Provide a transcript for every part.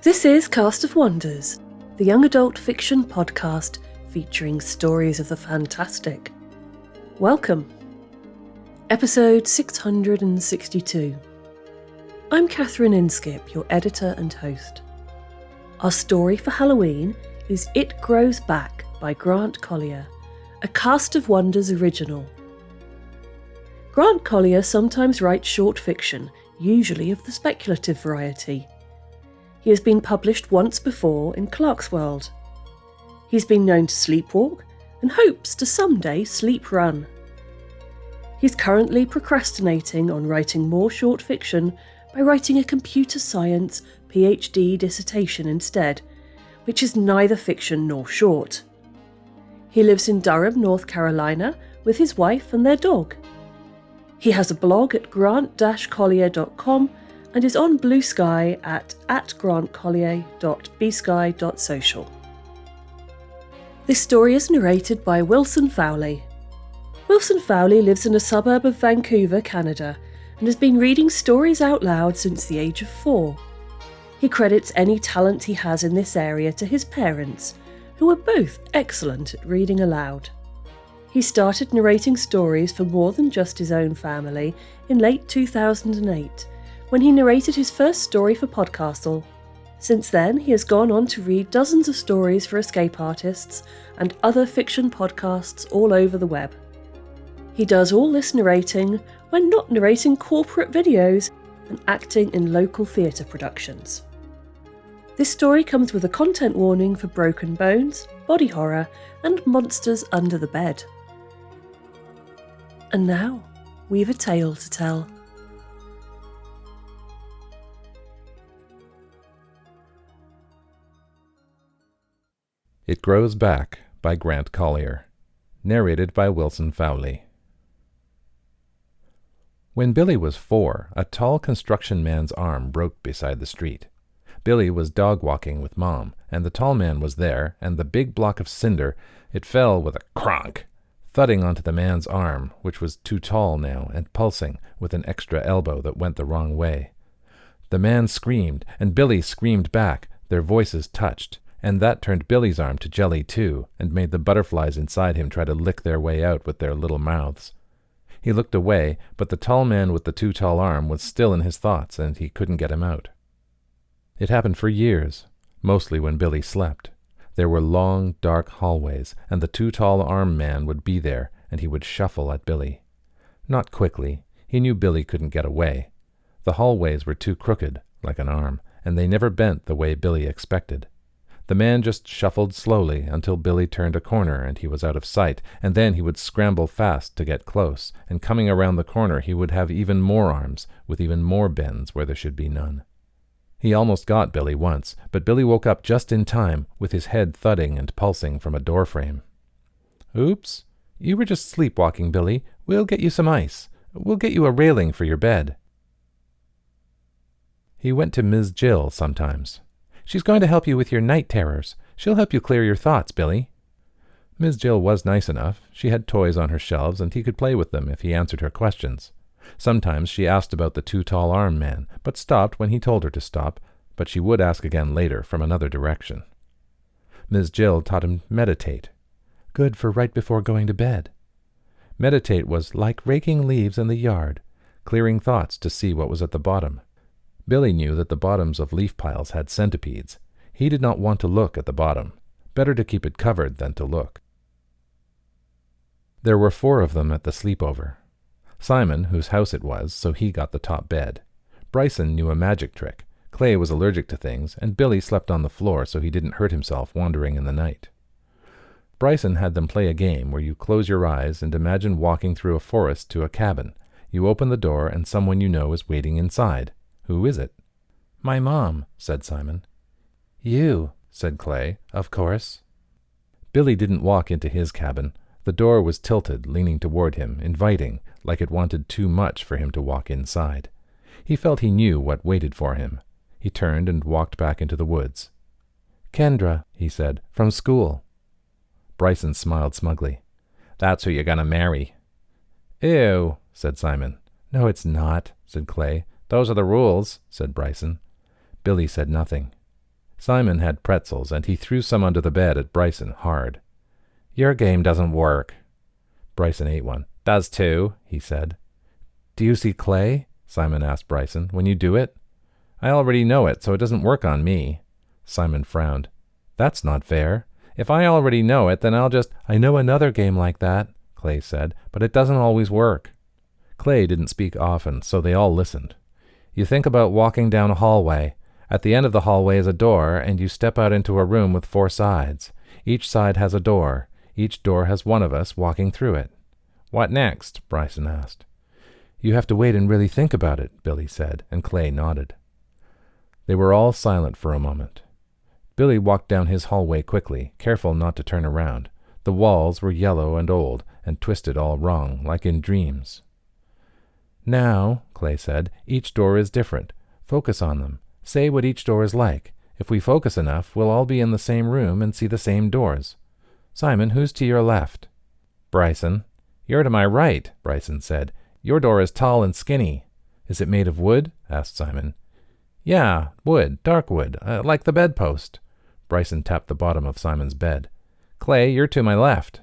This is Cast of Wonders, the young adult fiction podcast featuring stories of the fantastic. Welcome. Episode 662. I'm Catherine Inskip, your editor and host. Our story for Halloween is It Grows Back by Grant Collier, a Cast of Wonders original. Grant Collier sometimes writes short fiction, usually of the speculative variety. He has been published once before in Clarkesworld. He's been known to sleepwalk and hopes to someday sleep run. He's currently procrastinating on writing more short fiction by writing a computer science PhD dissertation instead, which is neither fiction nor short. He lives in Durham, North Carolina, with his wife and their dog. He has a blog at grant-collier.com and is on Blue Sky at grantcollier.bsky.social. This story is narrated by Wilson Fowley. Wilson Fowley lives in a suburb of Vancouver, Canada, and has been reading stories out loud since the age of 4. He credits any talent he has in this area to his parents, who are both excellent at reading aloud. He started narrating stories for more than just his own family in late 2008, when he narrated his first story for Podcastle. Since then, he has gone on to read dozens of stories for escape artists and other fiction podcasts all over the web. He does all this narrating when not narrating corporate videos and acting in local theatre productions. This story comes with a content warning for broken bones, body horror, and monsters under the bed. And now, we've a tale to tell. It Grows Back by Grant Collier, narrated by Wilson Fowley. When Billy was 4, a tall construction man's arm broke beside the street. Billy was dog-walking with Mom, and the tall man was there, and the big block of cinder, it fell with a cronk, thudding onto the man's arm, which was too tall now, and pulsing with an extra elbow that went the wrong way. The man screamed, and Billy screamed back. Their voices touched, and that turned Billy's arm to jelly too, and made the butterflies inside him try to lick their way out with their little mouths. He looked away, but the tall man with the too tall arm was still in his thoughts, and he couldn't get him out. It happened for years, mostly when Billy slept. There were long, dark hallways, and the too tall arm man would be there, and he would shuffle at Billy. Not quickly. He knew Billy couldn't get away. The hallways were too crooked, like an arm, and they never bent the way Billy expected. The man just shuffled slowly until Billy turned a corner and he was out of sight, and then he would scramble fast to get close, and coming around the corner he would have even more arms, with even more bends where there should be none. He almost got Billy once, but Billy woke up just in time, with his head thudding and pulsing from a doorframe. "Oops, you were just sleepwalking, Billy. We'll get you some ice. We'll get you a railing for your bed." He went to Ms. Jill sometimes. "She's going to help you with your night terrors. She'll help you clear your thoughts, Billy." Ms. Jill was nice enough. She had toys on her shelves, and he could play with them if he answered her questions. Sometimes she asked about the too tall arm man, but stopped when he told her to stop, but she would ask again later from another direction. Ms. Jill taught him meditate. Good for right before going to bed. Meditate was like raking leaves in the yard, clearing thoughts to see what was at the bottom. Billy knew that the bottoms of leaf piles had centipedes. He did not want to look at the bottom. Better to keep it covered than to look. There were 4 of them at the sleepover. Simon, whose house it was, so he got the top bed. Bryson knew a magic trick. Clay was allergic to things, and Billy slept on the floor so he didn't hurt himself wandering in the night. Bryson had them play a game where you close your eyes and imagine walking through a forest to a cabin. You open the door and someone you know is waiting inside. "Who is it?" "My mom," said Simon. "You," said Clay, "of course." Billy didn't walk into his cabin. The door was tilted, leaning toward him, inviting, like it wanted too much for him to walk inside. He felt he knew what waited for him. He turned and walked back into the woods. "Kendra," he said, "from school." Bryson smiled smugly. "That's who you're gonna marry." "Ew," said Simon. "No, it's not," said Clay. "Those are the rules," said Bryson. Billy said nothing. Simon had pretzels, and he threw some under the bed at Bryson hard. "Your game doesn't work." Bryson ate one. "Does too," he said. "Do you see clay?" Simon asked Bryson. "When you do it?" "I already know it, so it doesn't work on me." Simon frowned. "That's not fair. If I already know it, then I'll just—" "I know another game like that," Clay said, "but it doesn't always work." Clay didn't speak often, so they all listened. "You think about walking down a hallway. At the end of the hallway is a door, and you step out into a room with 4 sides. Each side has a door. Each door has one of us walking through it." "What next?" Bryson asked. "You have to wait and really think about it," Billy said, and Clay nodded. They were all silent for a moment. Billy walked down his hallway quickly, careful not to turn around. The walls were yellow and old, and twisted all wrong, like in dreams. "Now," Clay said, "each door is different. Focus on them. Say what each door is like. If we focus enough, we'll all be in the same room and see the same doors. Simon, who's to your left?" "Bryson." "You're to my right," Bryson said. "Your door is tall and skinny." "Is it made of wood?" asked Simon. "Yeah, wood, dark wood, like the bedpost." Bryson tapped the bottom of Simon's bed. "Clay, you're to my left."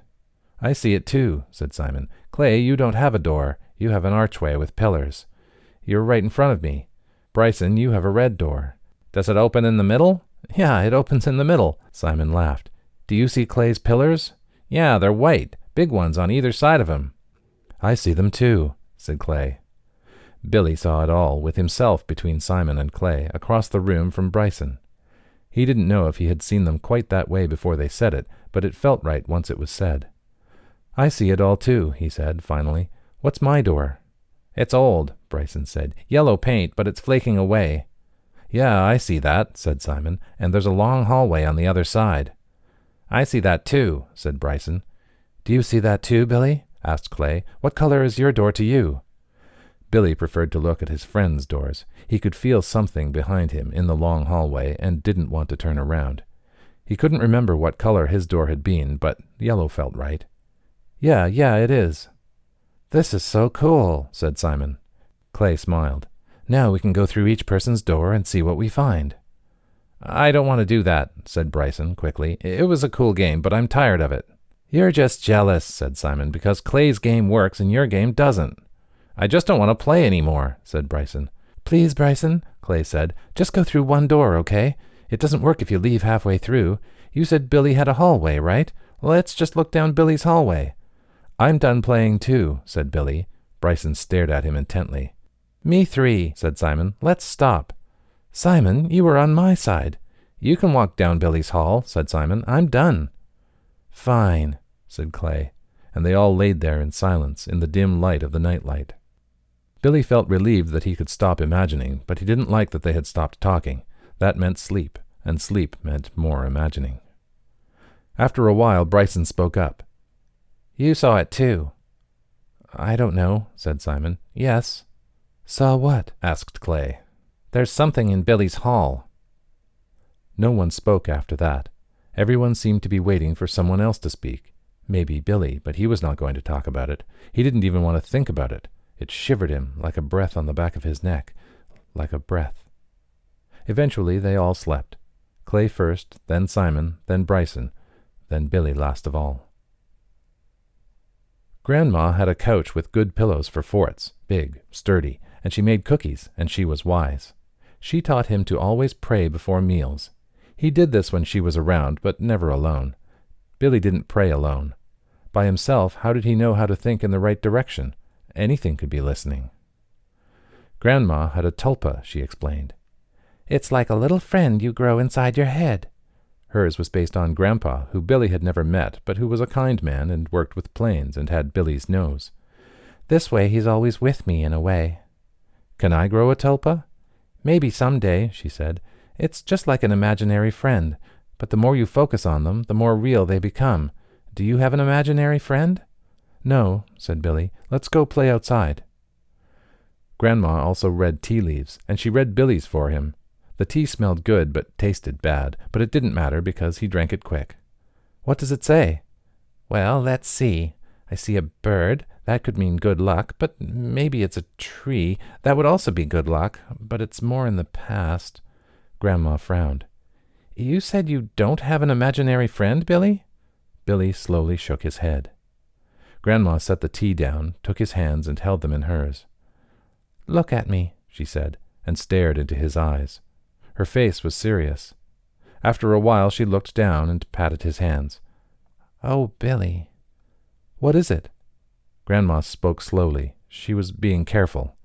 "I see it too," said Simon. "Clay, you don't have a door. You have an archway with pillars. You're right in front of me. Bryson, you have a red door." "Does it open in the middle?" "Yeah, it opens in the middle." Simon laughed. "Do you see Clay's pillars?" "Yeah, they're white, big ones on either side of him." "I see them too," said Clay. Billy saw it all, with himself between Simon and Clay, across the room from Bryson. He didn't know if he had seen them quite that way before they said it, but it felt right once it was said. "I see it all too," he said, finally. "What's my door?" "It's old," Bryson said. "Yellow paint, but it's flaking away." "Yeah, I see that," said Simon, "and there's a long hallway on the other side." "I see that too," said Bryson. "Do you see that too, Billy?" asked Clay. "What color is your door to you?" Billy preferred to look at his friends' doors. He could feel something behind him in the long hallway and didn't want to turn around. He couldn't remember what color his door had been, but yellow felt right. Yeah, it is." "This is so cool," said Simon. Clay smiled. "Now we can go through each person's door and see what we find." "I don't want to do that," said Bryson quickly. "It was a cool game, but I'm tired of it." "You're just jealous," said Simon, "because Clay's game works and your game doesn't." "I just don't want to play anymore," said Bryson. "Please, Bryson," Clay said, "just go through one door, okay? It doesn't work if you leave halfway through. You said Billy had a hallway, right? Let's just look down Billy's hallway." "I'm done playing too," said Billy. Bryson stared at him intently. "Me 3, said Simon. "Let's stop." "Simon, you were on my side." "You can walk down Billy's hall," said Simon. "I'm done." "Fine," said Clay, and they all laid there in silence in the dim light of the nightlight. Billy felt relieved that he could stop imagining, but he didn't like that they had stopped talking. That meant sleep, and sleep meant more imagining. After a while, Bryson spoke up. "You saw it too." "I don't know," said Simon. "Yes." "Saw what?" asked Clay. "There's something in Billy's hall." No one spoke after that. Everyone seemed to be waiting for someone else to speak. Maybe Billy, but he was not going to talk about it. He didn't even want to think about it. It shivered him like a breath on the back of his neck, like a breath. Eventually they all slept. Clay first, then Simon, then Bryson, then Billy last of all. Grandma had a couch with good pillows for forts, big, sturdy, and she made cookies, and she was wise. She taught him to always pray before meals. He did this when she was around, but never alone. Billy didn't pray alone. By himself, how did he know how to think in the right direction? Anything could be listening. Grandma had a tulpa, she explained. "It's like a little friend you grow inside your head." Hers was based on Grandpa, who Billy had never met, but who was a kind man and worked with planes and had Billy's nose. "This way he's always with me in a way." "Can I grow a tulpa?" "Maybe someday," she said. "It's just like an imaginary friend, but the more you focus on them, the more real they become. Do you have an imaginary friend?" "No," said Billy. "Let's go play outside." Grandma also read tea leaves, and she read Billy's for him. The tea smelled good but tasted bad, but it didn't matter because he drank it quick. "What does it say?" "Well, let's see. I see a bird. That could mean good luck, but maybe it's a tree. That would also be good luck, but it's more in the past." Grandma frowned. You said you don't have an imaginary friend, Billy? Billy slowly shook his head. Grandma set the tea down, took his hands, and held them in hers. Look at me, she said, and stared into his eyes. Her face was serious. After a while she looked down and patted his hands. Oh, Billy. What is it? Grandma spoke slowly. She was being careful.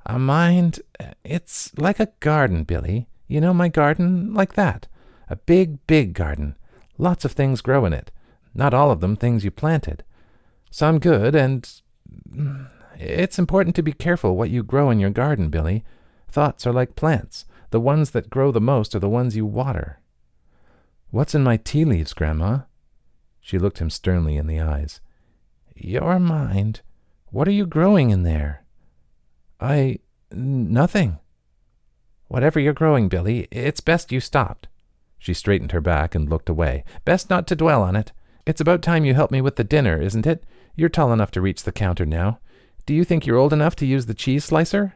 A mind, it's like a garden, Billy. You know my garden? Like that. A big, big garden. Lots of things grow in it. Not all of them things you planted. Some good, and it's important to be careful what you grow in your garden, Billy. Thoughts are like plants. The ones that grow the most are the ones you water. What's in my tea leaves, Grandma? She looked him sternly in the eyes. Your mind. What are you growing in there? Nothing. Whatever you're growing, Billy, it's best you stopped. She straightened her back and looked away. Best not to dwell on it. It's about time you help me with the dinner, isn't it? You're tall enough to reach the counter now. Do you think you're old enough to use the cheese slicer?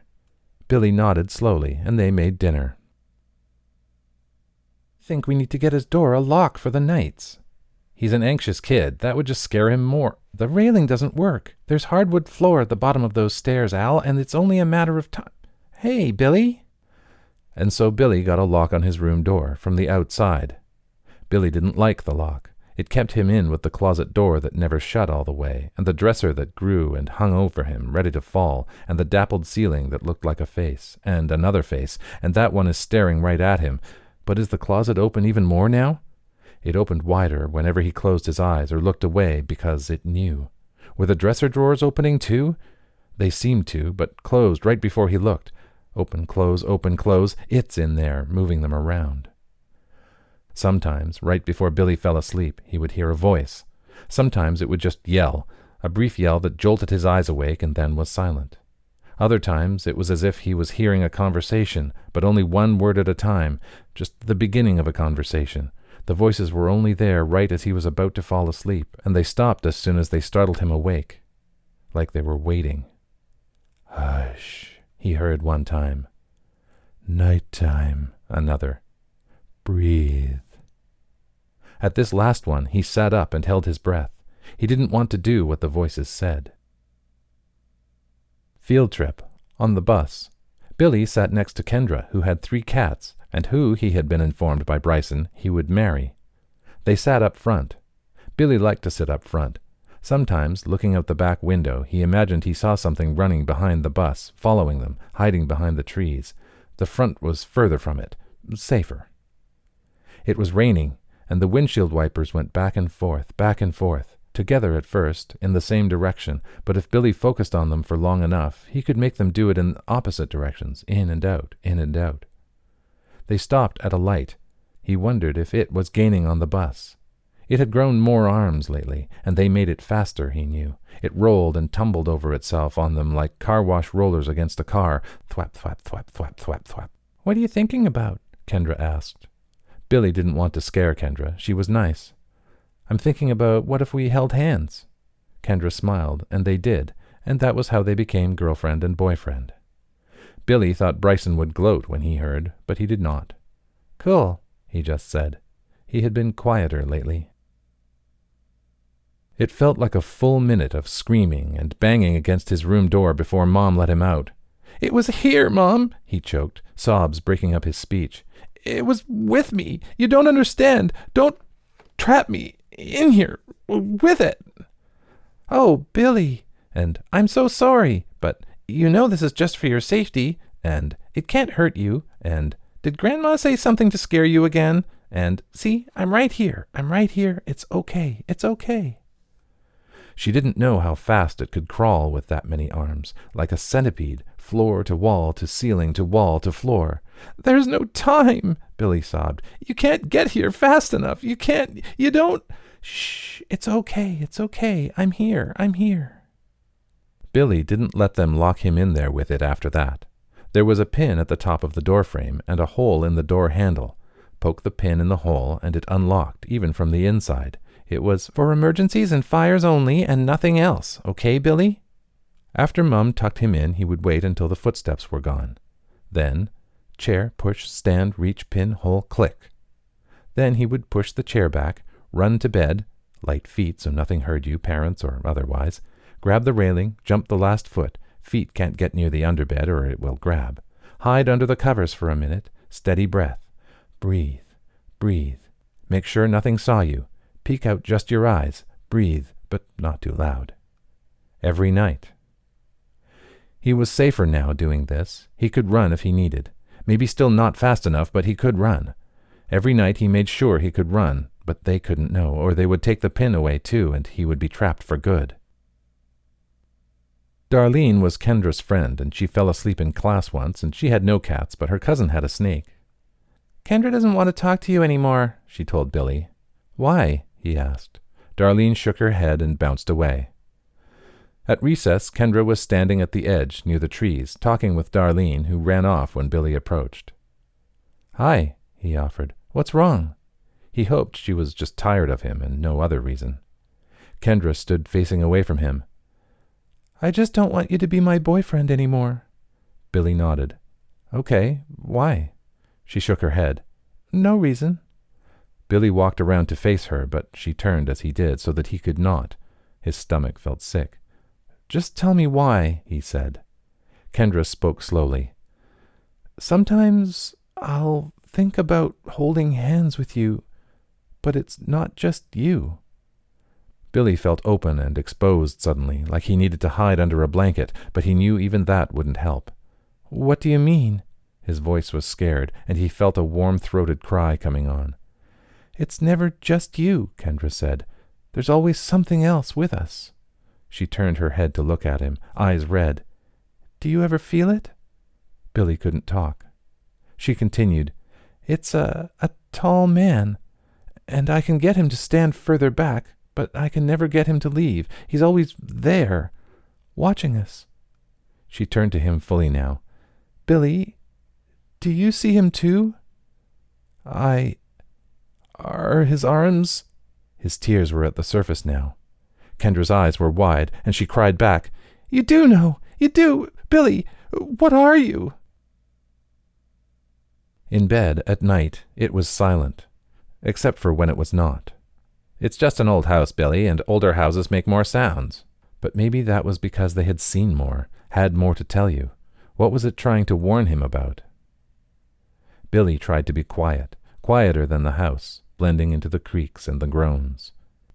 Billy nodded slowly, and they made dinner. Think we need to get his door a lock for the nights. He's an anxious kid. That would just scare him more. The railing doesn't work. There's hardwood floor at the bottom of those stairs, Al, and it's only a matter of time. Hey, Billy! And so Billy got a lock on his room door from the outside. Billy didn't like the lock. It kept him in with the closet door that never shut all the way, and the dresser that grew and hung over him, ready to fall, and the dappled ceiling that looked like a face, and another face, and that one is staring right at him. But is the closet open even more now? It opened wider whenever he closed his eyes or looked away because it knew. Were the dresser drawers opening too? They seemed to, but closed right before he looked. Open, close, it's in there, moving them around. Sometimes, right before Billy fell asleep, he would hear a voice. Sometimes it would just yell, a brief yell that jolted his eyes awake and then was silent. Other times it was as if he was hearing a conversation, but only one word at a time, just the beginning of a conversation. The voices were only there right as he was about to fall asleep, and they stopped as soon as they startled him awake, like they were waiting. Hush, he heard one time. Night time, another. Breathe. At this last one, he sat up and held his breath. He didn't want to do what the voices said. Field trip. On the bus. Billy sat next to Kendra, who had 3 cats, and who, he had been informed by Bryson, he would marry. They sat up front. Billy liked to sit up front. Sometimes, looking out the back window, he imagined he saw something running behind the bus, following them, hiding behind the trees. The front was further from it, safer. It was raining, and the windshield wipers went back and forth, together at first, in the same direction, but if Billy focused on them for long enough, he could make them do it in opposite directions, in and out, in and out. They stopped at a light. He wondered if it was gaining on the bus. It had grown more arms lately, and they made it faster, he knew. It rolled and tumbled over itself on them like car wash rollers against a car. Thwap, thwap, thwap, thwap, thwap, thwap. What are you thinking about? Kendra asked. Billy didn't want to scare Kendra. She was nice. I'm thinking about what if we held hands. Kendra smiled, and they did, and that was how they became girlfriend and boyfriend. Billy thought Bryson would gloat when he heard, but he did not. Cool, he just said. He had been quieter lately. It felt like a full minute of screaming and banging against his room door before Mom let him out. It was here, Mom, he choked, sobs breaking up his speech. It was with me. You don't understand. Don't trap me in here with it. Oh, Billy. And I'm so sorry, but you know this is just for your safety, and it can't hurt you, and did Grandma say something to scare you again? And see, I'm right here. It's okay. It's okay. She didn't know how fast it could crawl with that many arms, like a centipede, floor to wall to ceiling to wall to floor. There's no time, Billy sobbed. You can't get here fast enough. You don't. Shh, it's okay. I'm here. Billy didn't let them lock him in there with it after that. There was a pin at the top of the doorframe and a hole in the door handle. Poke the pin in the hole and it unlocked, even from the inside. It was for emergencies and fires only and nothing else. Okay, Billy? After Mum tucked him in, he would wait until the footsteps were gone. Then, chair, push, stand, reach, pin, hole, click. Then he would push the chair back, run to bed, light feet so nothing heard you, parents or otherwise, grab the railing, jump the last foot, feet can't get near the underbed or it will grab, hide under the covers for a minute, steady breath, breathe, breathe, make sure nothing saw you, peek out just your eyes, breathe, but not too loud. Every night. He was safer now doing this. He could run if he needed. Maybe still not fast enough, but he could run. Every night he made sure he could run, but they couldn't know, or they would take the pin away too, and he would be trapped for good. Darlene was Kendra's friend, and she fell asleep in class once, and she had no cats, but her cousin had a snake. "Kendra doesn't want to talk to you anymore," she told Billy. "Why?" he asked. Darlene shook her head and bounced away. At recess, Kendra was standing at the edge, near the trees, talking with Darlene, who ran off when Billy approached. "Hi," he offered. "What's wrong?" He hoped she was just tired of him and no other reason. Kendra stood facing away from him. "I just don't want you to be my boyfriend anymore." Billy nodded. "Okay, why?" She shook her head. "No reason." Billy walked around to face her, but she turned as he did so that he could not. His stomach felt sick. "Just tell me why," he said. Kendra spoke slowly. "Sometimes I'll think about holding hands with you, but it's not just you." Billy felt open and exposed suddenly, like he needed to hide under a blanket, but he knew even that wouldn't help. "What do you mean?" His voice was scared, and he felt a warm-throated cry coming on. "It's never just you," Kendra said. "There's always something else with us." She turned her head to look at him, eyes red. "Do you ever feel it?" Billy couldn't talk. She continued, "It's a tall man, and I can get him to stand further back, but I can never get him to leave. He's always there, watching us." She turned to him fully now. "Billy, do you see him too?" Are his arms?" His tears were at the surface now. Kendra's eyes were wide, and she cried back, "You do know! You do! Billy, what are you?" In bed, at night, it was silent, except for when it was not. "It's just an old house, Billy, and older houses make more sounds." But maybe that was because they had seen more, had more to tell you. What was it trying to warn him about? Billy tried to be quiet, quieter than the house, blending into the creaks and the groans.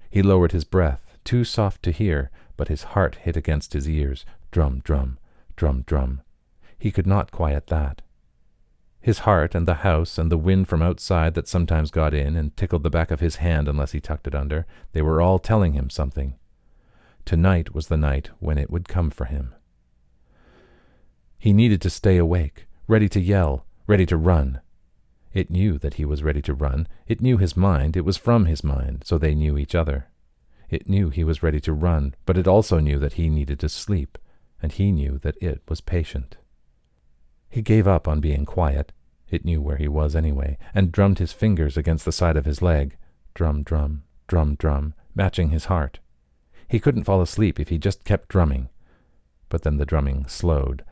He lowered his breath, too soft to hear, but his heart hit against his ears, drum, drum, drum, drum. He could not quiet that. His heart and the house and the wind from outside that sometimes got in and tickled the back of his hand unless he tucked it under, they were all telling him something. Tonight was the night when it would come for him. He needed to stay awake, ready to yell, ready to run. It knew that he was ready to run. It knew his mind. It was from his mind, so they knew each other. It knew he was ready to run, but it also knew that he needed to sleep, and he knew that it was patient. He gave up on being quiet. It knew where he was anyway, and drummed his fingers against the side of his leg. Drum, drum, drum, drum, matching his heart. He couldn't fall asleep if he just kept drumming. But then the drumming slowed,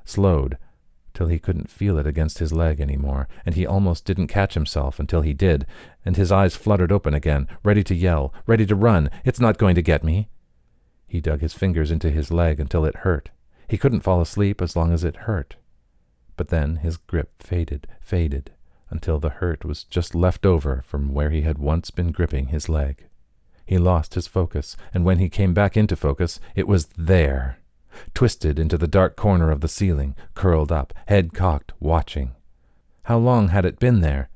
till he couldn't feel it against his leg anymore, and he almost didn't catch himself until he did, and his eyes fluttered open again, ready to yell, ready to run. "It's not going to get me." He dug his fingers into his leg until it hurt. He couldn't fall asleep as long as it hurt. But then his grip faded, until the hurt was just left over from where he had once been gripping his leg. He lost his focus, and when he came back into focus, it was there, twisted into the dark corner of the ceiling, curled up, head cocked, watching. How long had it been there?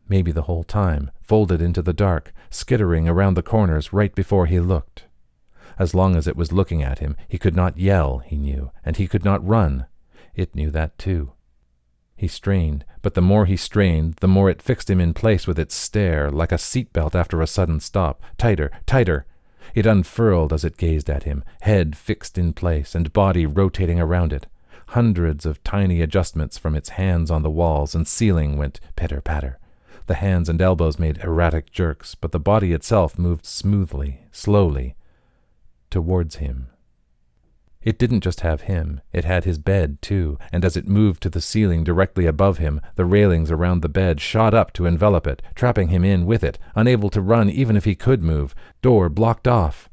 Maybe the whole time, folded into the dark, skittering around the corners right before he looked. As long as it was looking at him, he could not yell, he knew, and he could not run. It knew that too. He strained, but the more he strained, the more it fixed him in place with its stare, like a seatbelt after a sudden stop. Tighter, tighter. It unfurled as it gazed at him, head fixed in place and body rotating around it. Hundreds of tiny adjustments from its hands on the walls and ceiling went pitter-patter. The hands and elbows made erratic jerks, but the body itself moved smoothly, slowly, towards him. It didn't just have him, it had his bed, too, and as it moved to the ceiling directly above him, the railings around the bed shot up to envelop it, trapping him in with it, unable to run even if he could move, door blocked off.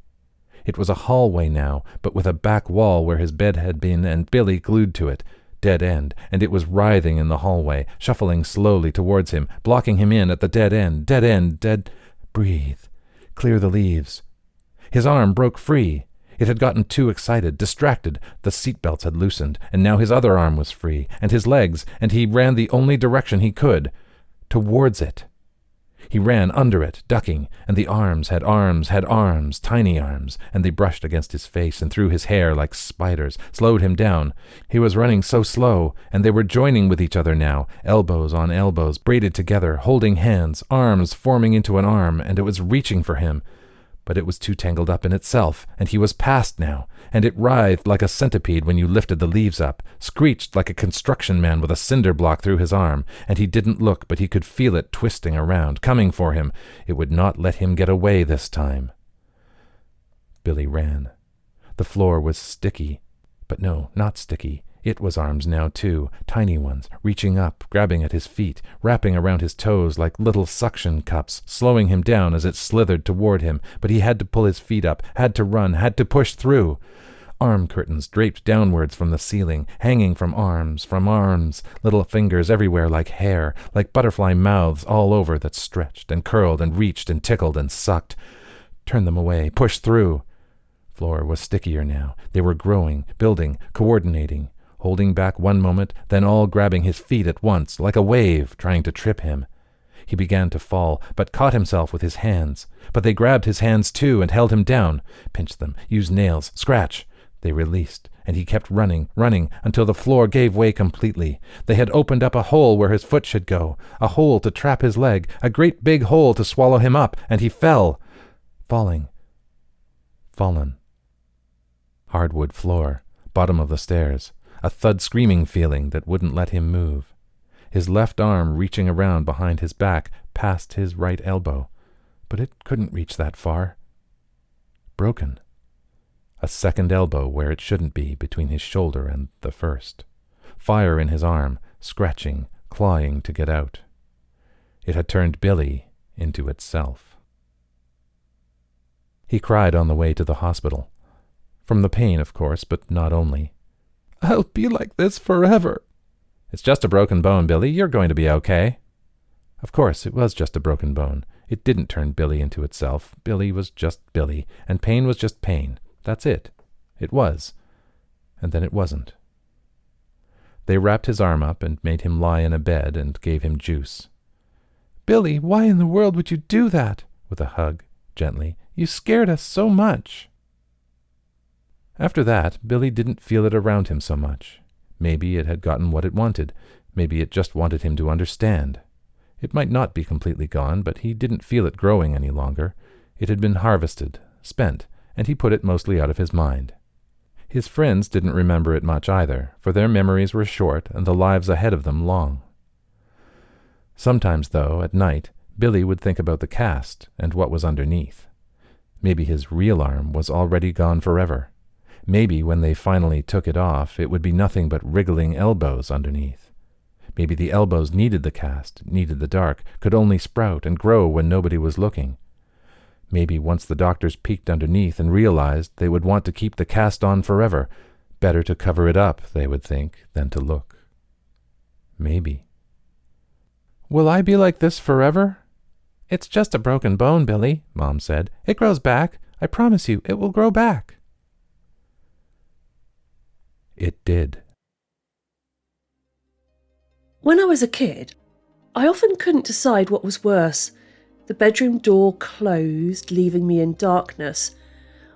It was a hallway now, but with a back wall where his bed had been and Billy glued to it. Dead end, and it was writhing in the hallway, shuffling slowly towards him, blocking him in at the dead end, dead... Breathe. Clear the leaves. His arm broke free. It had gotten too excited, distracted. The seatbelts had loosened, and now his other arm was free, and his legs, and he ran the only direction he could. Towards it. He ran under it, ducking, and the arms, tiny arms, and they brushed against his face and through his hair like spiders, slowed him down. He was running so slow, and they were joining with each other now, elbows on elbows, braided together, holding hands, arms forming into an arm, and it was reaching for him. But it was too tangled up in itself, and he was past now, and it writhed like a centipede when you lifted the leaves up, screeched like a construction man with a cinder block through his arm, and he didn't look, but he could feel it twisting around, coming for him. It would not let him get away this time. Billy ran. The floor was sticky, but no, not sticky. It was arms now, too, tiny ones, reaching up, grabbing at his feet, wrapping around his toes like little suction cups, slowing him down as it slithered toward him, but he had to pull his feet up, had to run, had to push through. Arm curtains draped downwards from the ceiling, hanging from arms, little fingers everywhere like hair, like butterfly mouths all over that stretched and curled and reached and tickled and sucked. Turn them away, push through. Floor was stickier now. They were growing, building, coordinating. Holding back one moment, then all grabbing his feet at once, like a wave, trying to trip him. He began to fall, but caught himself with his hands. But they grabbed his hands too and held him down. Pinched them, used nails, scratch. They released, and he kept running, until the floor gave way completely. They had opened up a hole where his foot should go, a hole to trap his leg, a great big hole to swallow him up, and he fell. Fallen. Hardwood floor, bottom of the stairs. A thud screaming feeling that wouldn't let him move. His left arm reaching around behind his back past his right elbow, but it couldn't reach that far. Broken. A second elbow where it shouldn't be between his shoulder and the first. Fire in his arm, scratching, clawing to get out. It had turned Billy into itself. He cried on the way to the hospital. From the pain, of course, but not only. I'll be like this forever. It's just a broken bone, Billy. You're going to be okay. Of course, it was just a broken bone. It didn't turn Billy into itself. Billy was just Billy, and pain was just pain. That's it. It was. And then it wasn't. They wrapped his arm up and made him lie in a bed and gave him juice. Billy, why in the world would you do that? With a hug, gently. You scared us so much. After that, Billy didn't feel it around him so much. Maybe it had gotten what it wanted. Maybe it just wanted him to understand. It might not be completely gone, but he didn't feel it growing any longer. It had been harvested, spent, and he put it mostly out of his mind. His friends didn't remember it much either, for their memories were short and the lives ahead of them long. Sometimes, though, at night, Billy would think about the cast and what was underneath. Maybe his real arm was already gone forever. Maybe when they finally took it off, it would be nothing but wriggling elbows underneath. Maybe the elbows needed the cast, needed the dark, could only sprout and grow when nobody was looking. Maybe once the doctors peeked underneath and realized they would want to keep the cast on forever. Better to cover it up, they would think, than to look. Maybe. Will I be like this forever? It's just a broken bone, Billy, Mom said. It grows back. I promise you, it will grow back. It did. When I was a kid, I often couldn't decide what was worse, the bedroom door closed, leaving me in darkness,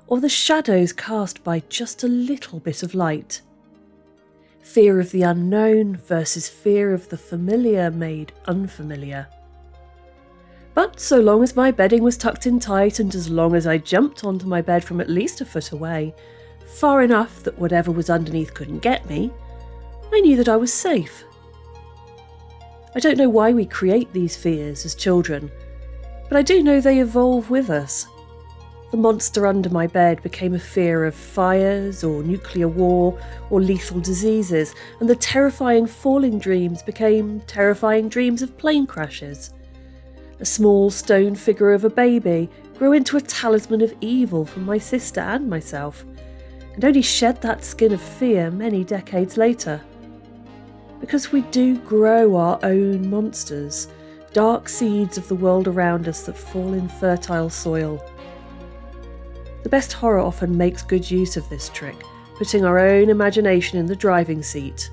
or the shadows cast by just a little bit of light. Fear of the unknown versus fear of the familiar made unfamiliar. But so long as my bedding was tucked in tight and as long as I jumped onto my bed from at least a foot away, far enough that whatever was underneath couldn't get me, I knew that I was safe. I don't know why we create these fears as children, but I do know they evolve with us. The monster under my bed became a fear of fires or nuclear war or lethal diseases, and the terrifying falling dreams became terrifying dreams of plane crashes. A small stone figure of a baby grew into a talisman of evil for my sister and myself, and only shed that skin of fear many decades later. Because we do grow our own monsters, dark seeds of the world around us that fall in fertile soil. The best horror often makes good use of this trick, putting our own imagination in the driving seat,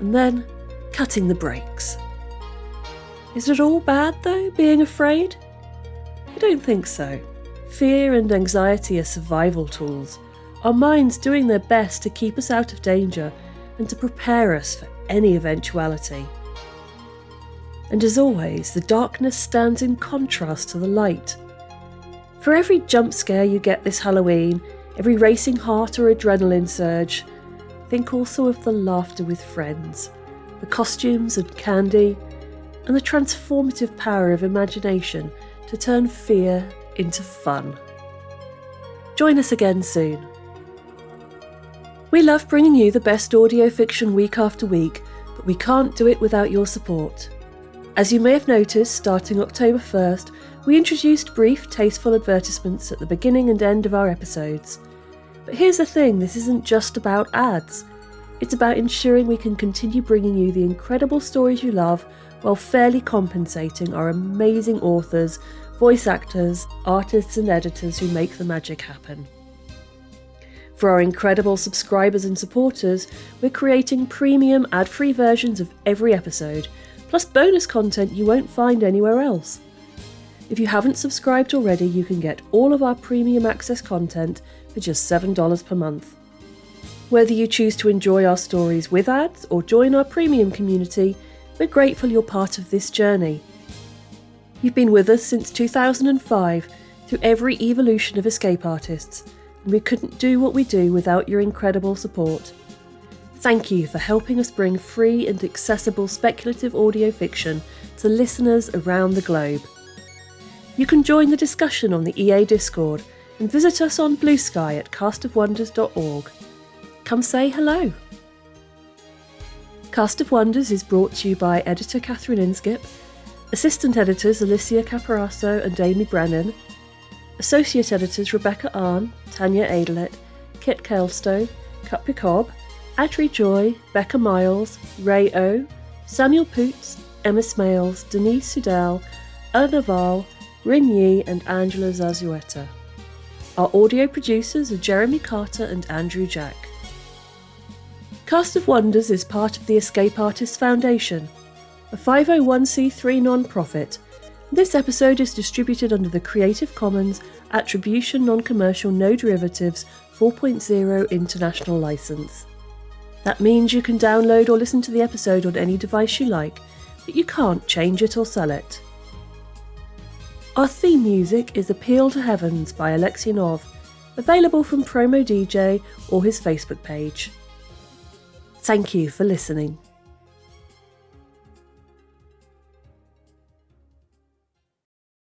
and then cutting the brakes. Is it all bad, though, being afraid? I don't think so. Fear and anxiety are survival tools, our minds doing their best to keep us out of danger and to prepare us for any eventuality. And as always, the darkness stands in contrast to the light. For every jump scare you get this Halloween, every racing heart or adrenaline surge, think also of the laughter with friends, the costumes and candy, and the transformative power of imagination to turn fear into fun. Join us again soon. We love bringing you the best audio fiction week after week, but we can't do it without your support. As you may have noticed, starting October 1st, we introduced brief, tasteful advertisements at the beginning and end of our episodes. But here's the thing, this isn't just about ads. It's about ensuring we can continue bringing you the incredible stories you love while fairly compensating our amazing authors, voice actors, artists and editors who make the magic happen. For our incredible subscribers and supporters, we're creating premium ad-free versions of every episode, plus bonus content you won't find anywhere else. If you haven't subscribed already, you can get all of our premium access content for just $7 per month. Whether you choose to enjoy our stories with ads or join our premium community, we're grateful you're part of this journey. You've been with us since 2005 through every evolution of Escape Artists, and we couldn't do what we do without your incredible support. Thank you for helping us bring free and accessible speculative audio fiction to listeners around the globe. You can join the discussion on the EA Discord and visit us on Blue Sky at castofwonders.org. Come say hello. Cast of Wonders is brought to you by editor Catherine Inskip, assistant editors Alicia Caparasso and Amy Brennan, associate editors Rebecca Arn, Tanya Adelet, Kit Kelstow, Cut Picob, Adri Joy, Becca Miles, Ray O, Samuel Poots, Emma Smales, Denise Sudell, Ella Naval, Rin Yi and Angela Zazueta. Our audio producers are Jeremy Carter and Andrew Jack. Cast of Wonders is part of the Escape Artists Foundation, a 501c3 non-profit. This episode is distributed under the Creative Commons Attribution Non-Commercial No Derivatives 4.0 International License. That means you can download or listen to the episode on any device you like, but you can't change it or sell it. Our theme music is Appeal to Heavens by Alexionov, available from Promo DJ or his Facebook page. Thank you for listening.